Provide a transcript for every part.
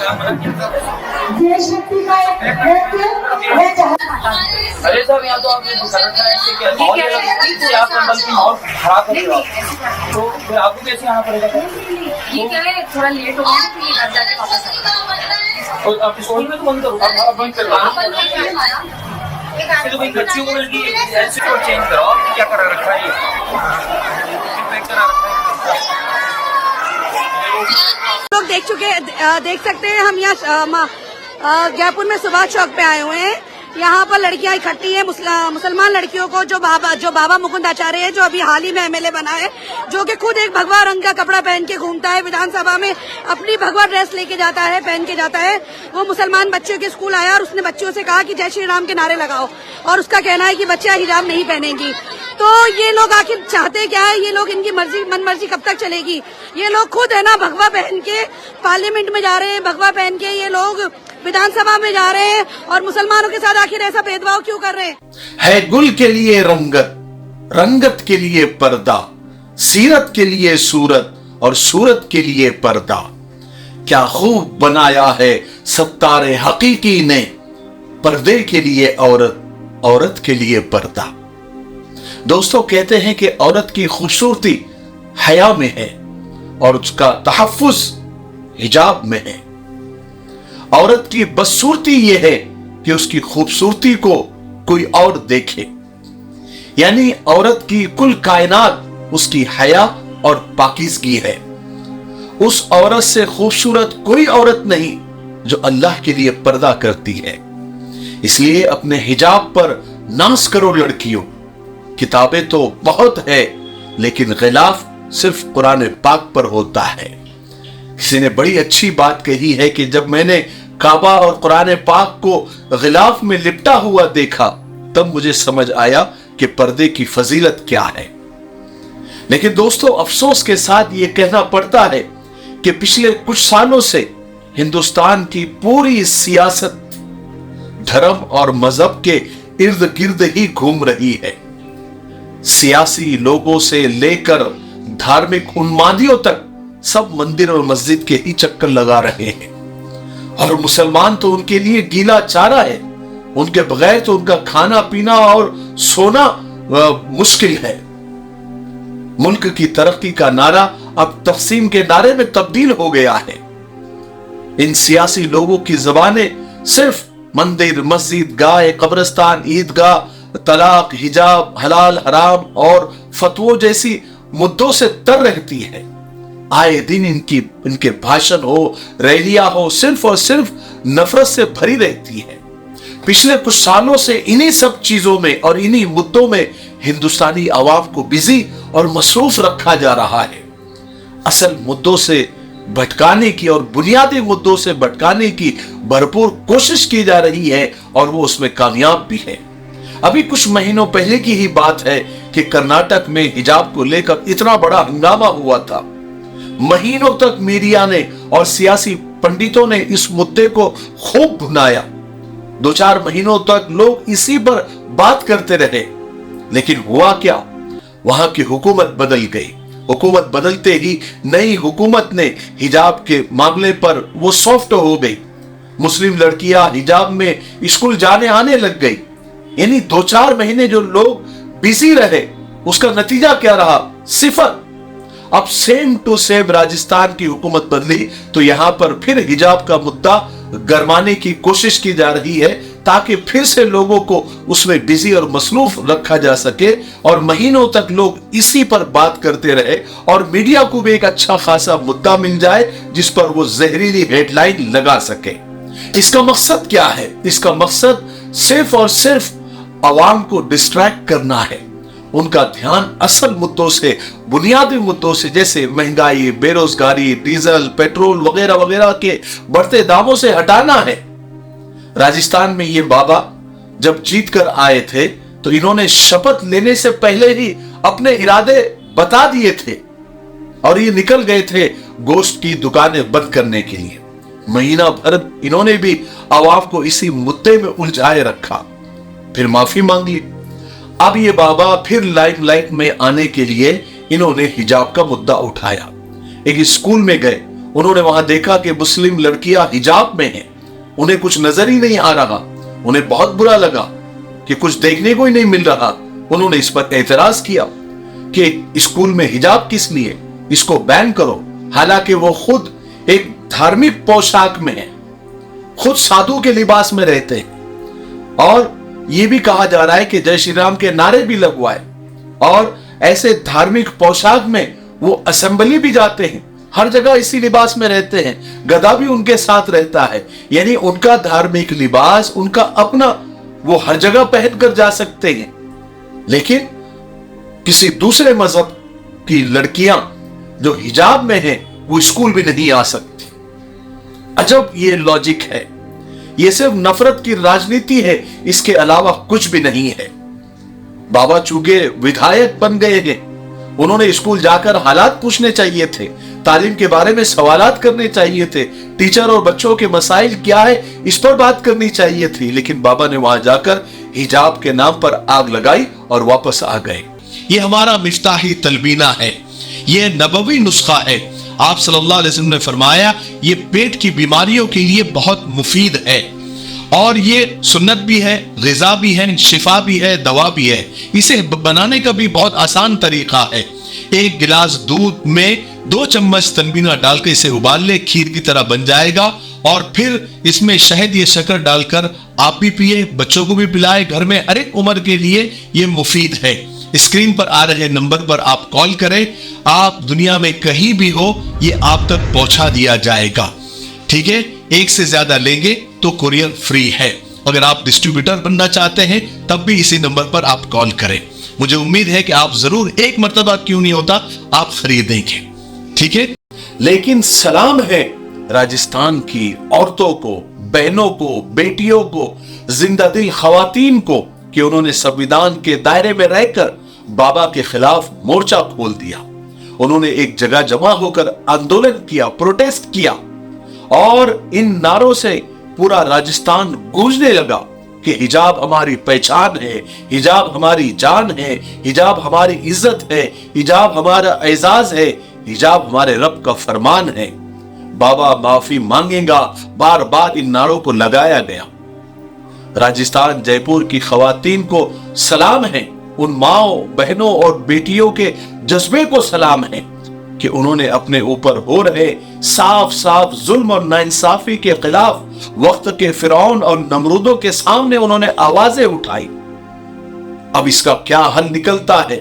देश भक्ति का एक नृत्य है जहाँ अरे साहब यहाँ तो आपने माहौल यहाँ पर बल्कि माहौल खराब कर रहा तो फिर आपको कैसे आना पड़ेगा? ये क्या है, थोड़ा लेट हो गया इसलिए घर जाके वापस आए। तो आप स्कूल में तो बंद करो, आप बंद कर तो भाई बच्चियों को ऐसे को चेंज करो, क्या करा रखा है लोग देख सकते हैं। हम यहाँ जयपुर में सुभाष चौक पे आए हुए हैं। यहाँ पर लड़कियां इकट्ठी हैं, मुसलमान लड़कियों को जो बाबा मुकुंद आचार्य है, जो अभी हाल ही में एमएलए बना है, जो कि खुद एक भगवा रंग का कपड़ा पहन के घूमता है, विधानसभा में अपनी भगवा ड्रेस लेके जाता है, पहन के जाता है। वो मुसलमान बच्चों के स्कूल आया और उसने बच्चियों से कहा कि जय श्री राम के नारे लगाओ, और उसका कहना है कि बच्चियां हिजाब नहीं पहनेंगी। तो ये लोग आखिर चाहते क्या है? ये लोग, इनकी मन मर्जी कब तक चलेगी? ये लोग खुद है ना भगवा पहन के पार्लियामेंट में जा रहे हैं, भगवा पहन के ये लोग विधानसभा में जा रहे हैं, और मुसलमानों के साथ आखिर ऐसा भेदभाव क्यों कर रहे हैं? है गुल के लिए रंगत, रंगत के लिए पर्दा, सीरत के लिए सूरत और सूरत के लिए पर्दा। क्या खूब बनाया है सत्तारे हकीकी ने, पर्दे के लिए औरत, औरत के लिए पर्दा। दोस्तों, कहते हैं कि औरत की खूबसूरती हया में है और उसका तहफ्फुज हिजाब में है। औरत की बदसूरती यह है कि उसकी खूबसूरती को कोई और देखे, यानी औरत की कुल कायनात उसकी हया और पाकीज़गी है। उस औरत से खूबसूरत कोई औरत नहीं जो अल्लाह के लिए पर्दा करती है। इसलिए अपने हिजाब पर नाज करो लड़कियों। किताबें तो बहुत है, लेकिन गिलाफ सिर्फ कुरान पाक पर होता है। किसी ने बड़ी अच्छी बात कही है कि जब मैंने काबा और कुरान पाक को गिलाफ में लिपटा हुआ देखा, तब मुझे समझ आया कि पर्दे की फजीलत क्या है। लेकिन दोस्तों, अफसोस के साथ यह कहना पड़ता है कि पिछले कुछ सालों से हिंदुस्तान की पूरी सियासत धर्म और मजहब के इर्द गिर्द ही घूम रही है। सियासी लोगों से लेकर धार्मिक उन्मादियों तक सब मंदिर और मस्जिद के ही चक्कर लगा रहे हैं, और मुसलमान तो उनके लिए गीला चारा है। उनके बगैर तो उनका खाना पीना और सोना मुश्किल है। मुल्क की तरक्की का नारा अब तकसीम के नारे में तब्दील हो गया है। इन सियासी लोगों की जबानें सिर्फ मंदिर, मस्जिद, गाय, कब्रिस्तान, ईदगाह, तलाक, हिजाब, हलाल हराम और फतवों जैसी मुद्दों से तर रहती है। आए दिन इनके भाषण हो, रैलियां हो, सिर्फ और सिर्फ नफरत से भरी रहती है। पिछले कुछ सालों से इन्हीं सब चीजों में और इन्हीं मुद्दों में हिंदुस्तानी आवाम को बिजी और मसरूफ रखा जा रहा है। असल मुद्दों से भटकाने की और बुनियादी मुद्दों से भटकाने की भरपूर कोशिश की जा रही है, और वो उसमें कामयाब भी है। अभी कुछ महीनों पहले की ही बात है कि कर्नाटक में हिजाब को लेकर इतना बड़ा हंगामा हुआ था। महीनों तक मीडिया ने और सियासी पंडितों ने इस मुद्दे को खूब भुनाया। 2-4 महीनों तक लोग इसी पर बात करते रहे, लेकिन हुआ क्या? वहां की हुकूमत बदल गई। हुकूमत बदलते ही नई हुकूमत ने हिजाब के मामले पर वो सॉफ्ट हो गई। मुस्लिम लड़कियां हिजाब में स्कूल जाने आने लग गई। यानी 2-4 महीने जो लोग बिजी रहे, उसका नतीजा क्या रहा? सिफर। अब सेम टू सेम राजस्थान की हुकूमत बदली तो यहां पर फिर हिजाब का मुद्दा गरमाने की कोशिश की जा रही है, ताकि फिर से लोगों को उसमें बिजी और मसरूफ रखा जा सके, और महीनों तक लोग इसी पर बात करते रहे, और मीडिया को भी एक अच्छा खासा मुद्दा मिल जाए जिस पर वो जहरीली हेडलाइन लगा सके। इसका मकसद क्या है? इसका मकसद सिर्फ और सिर्फ अवाम को डिस्ट्रैक्ट करना है, उनका ध्यान असल मुद्दों से, बुनियादी मुद्दों से, जैसे महंगाई, बेरोजगारी, डीजल, पेट्रोल वगैरह वगैरह के बढ़ते दामों से हटाना है। राजस्थान में ये बाबा जब जीत कर आए थे तो इन्होंने शपथ लेने से पहले ही अपने इरादे बता दिए थे, और ये निकल गए थे गोश्त की दुकानें बंद करने के लिए। महीना भर इन्होंने भी आवाम को इसी मुद्दे में उलझाए रखा, फिर माफी मांग ली। अब ये बाबा फिर लाइमलाइट में आने के लिए इन्होंने हिजाब का मुद्दा उठाया। एक स्कूल में गए, उन्होंने वहां देखा कि मुस्लिम लड़कियां हिजाब में हैं, उन्हें कुछ नजर ही नहीं आ रहा। उन्हें बहुत बुरा लगा कि कुछ देखने को ही नहीं मिल रहा। उन्होंने इस पर एतराज किया कि स्कूल में हिजाब किस लिए, इसको बैन करो। हालांकि वो खुद एक धार्मिक पोशाक में है, खुद साधु के लिबास में रहते हैं, और यह भी कहा जा रहा है कि जय श्री राम के नारे भी लगवाए, और ऐसे धार्मिक पोशाक में वो असेंबली भी जाते हैं, हर जगह इसी लिबास में रहते हैं, गधा भी उनके साथ रहता है। यानी उनका धार्मिक लिबास, उनका अपना, वो हर जगह पहन कर जा सकते हैं। लेकिन किसी दूसरे मजहब की लड़कियां जो हिजाब में हैं वो स्कूल भी नहीं आ सकती। अजब ये लॉजिक है। ये सिर्फ नफरत की राजनीति है, इसके अलावा कुछ भी नहीं है। बाबा चूगे विधायक बन गए हैं, उन्होंने स्कूल जाकर हालात पूछने चाहिए थे, तालीम के बारे में सवालात करने चाहिए थे, टीचर और बच्चों के मसाइल क्या है इस पर बात करनी चाहिए थी। लेकिन बाबा ने वहां जाकर हिजाब के नाम पर आग लगाई और वापस आ गए। ये हमारा मिफ्ताही तलबीना है, ये नबवी नुस्खा है। आप सल्लल्लाहु अलैहि वसल्लम ने फरमाया ये पेट की बीमारियों के लिए बहुत मुफीद है, और ये सुन्नत भी है, ग़िज़ा भी है, शिफा भी है, दवा भी है। इसे बनाने का भी बहुत आसान तरीका है। एक गिलास दूध में 2 चम्मच तनबीना डालकर इसे उबाल ले, खीर की तरह बन जाएगा, और फिर इसमें शहद या शक्कर डालकर आप भी पिए, बच्चों को भी पिलाए। घर में हर एक उम्र के लिए ये मुफीद है। स्क्रीन पर आ रहे नंबर पर आप कॉल करें, आप दुनिया में कहीं भी हो ये आप तक पहुंचा दिया जाएगा। ठीक है, एक से ज्यादा लेंगे तो कुरियर फ्री है। अगर आप डिस्ट्रीब्यूटर बनना चाहते हैं तब भी इसी नंबर पर आप कॉल करें। मुझे उम्मीद है कि आप जरूर, एक मर्तबा क्यों नहीं होता, आप खरीदेंगे। ठीक है, लेकिन सलाम है राजस्थान की औरतों को, बहनों को, बेटियों को, जिंदा दिल खवातीन को कि उन्होंने संविधान के दायरे में रहकर बाबा के खिलाफ मोर्चा खोल दिया। उन्होंने एक जगह जमा होकर आंदोलन किया, प्रोटेस्ट किया, और इन नारों से पूरा राजस्थान गूंजने लगा कि हिजाब हमारी पहचान है, हिजाब हमारी जान है, हिजाब हमारी इज्जत है, हिजाब हमारा एजाज है, हिजाब हमारे रब का फरमान है। बाबा माफी मांगेगा, बार बार इन नारों को लगाया गया। राजस्थान जयपुर की खवातीन को सलाम है, उन माओ, बहनों और बेटियों के जज्बे को सलाम है कि उन्होंने अपने ऊपर हो रहे साफ साफ जुल्म और नाइंसाफी के खिलाफ वक्त के फिरौन और नमरूदों के सामने उन्होंने आवाजें उठाई। अब इसका क्या हल निकलता है?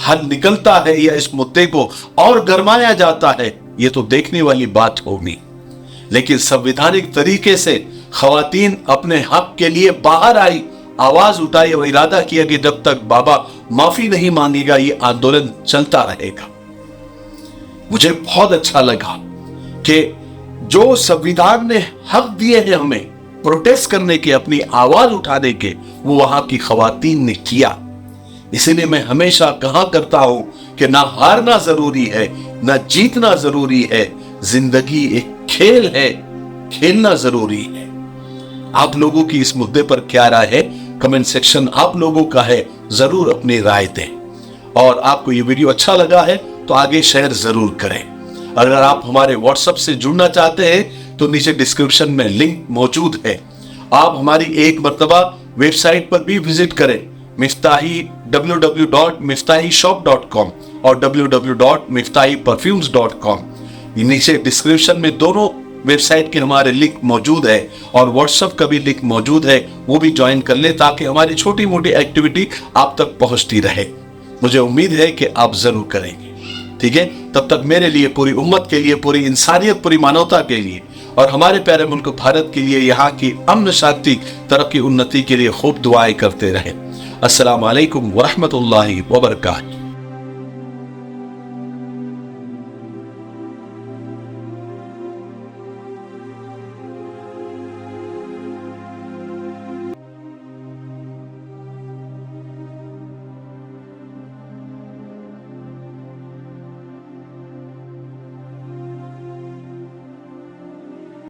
हल निकलता है या इस मुद्दे को और गरमाया जाता है, ये तो देखने वाली बात होगी। लेकिन संवैधानिक तरीके से खवातीन अपने हक के लिए बाहर आई, आवाज उठाई और इरादा किया कि जब तक बाबा माफी नहीं मांगेगा ये आंदोलन चलता रहेगा। मुझे बहुत अच्छा लगा कि जो संविधान ने हक दिए हैं हमें प्रोटेस्ट करने के, अपनी आवाज उठाने के, वो वहां की खवातीन ने किया। इसीलिए मैं हमेशा कहा करता हूं कि ना हारना जरूरी है, ना जीतना जरूरी है, जिंदगी एक खेल है, खेलना जरूरी है। आप लोगों की इस मुद्दे पर क्या राय है? कमेंट सेक्शन आप लोगों का है, जरूर अपनी राय दें। और आपको ये वीडियो अच्छा लगा है तो आगे शेयर जरूर करें। अगर आप हमारे व्हाट्सएप से जुड़ना चाहते हैं तो नीचे डिस्क्रिप्शन में लिंक मौजूद है। आप हमारी एक मर्तबा वेबसाइट पर भी विजिट करें, मिफ्ताही www.miftahishop.com और www.miftahperfumes.com। नीचे डिस्क्रिप्शन में दोनों वेबसाइट के हमारे लिंक मौजूद है, और व्हाट्सएप का भी लिंक मौजूद है, वो भी ज्वाइन कर ले ताकि हमारी छोटी मोटी एक्टिविटी आप तक पहुंचती रहे। मुझे उम्मीद है कि आप जरूर करेंगे। ठीक है, तब तक मेरे लिए, पूरी उम्मत के लिए, पूरी इंसानियत, पूरी मानवता के लिए और हमारे प्यारे मुल्क भारत के लिए, यहाँ की अमन, शांति, तरक्की, उन्नति के लिए खूब दुआएं करते रहे। अस्सलाम वालेकुम व रहमतुल्लाहि व बरकातहू।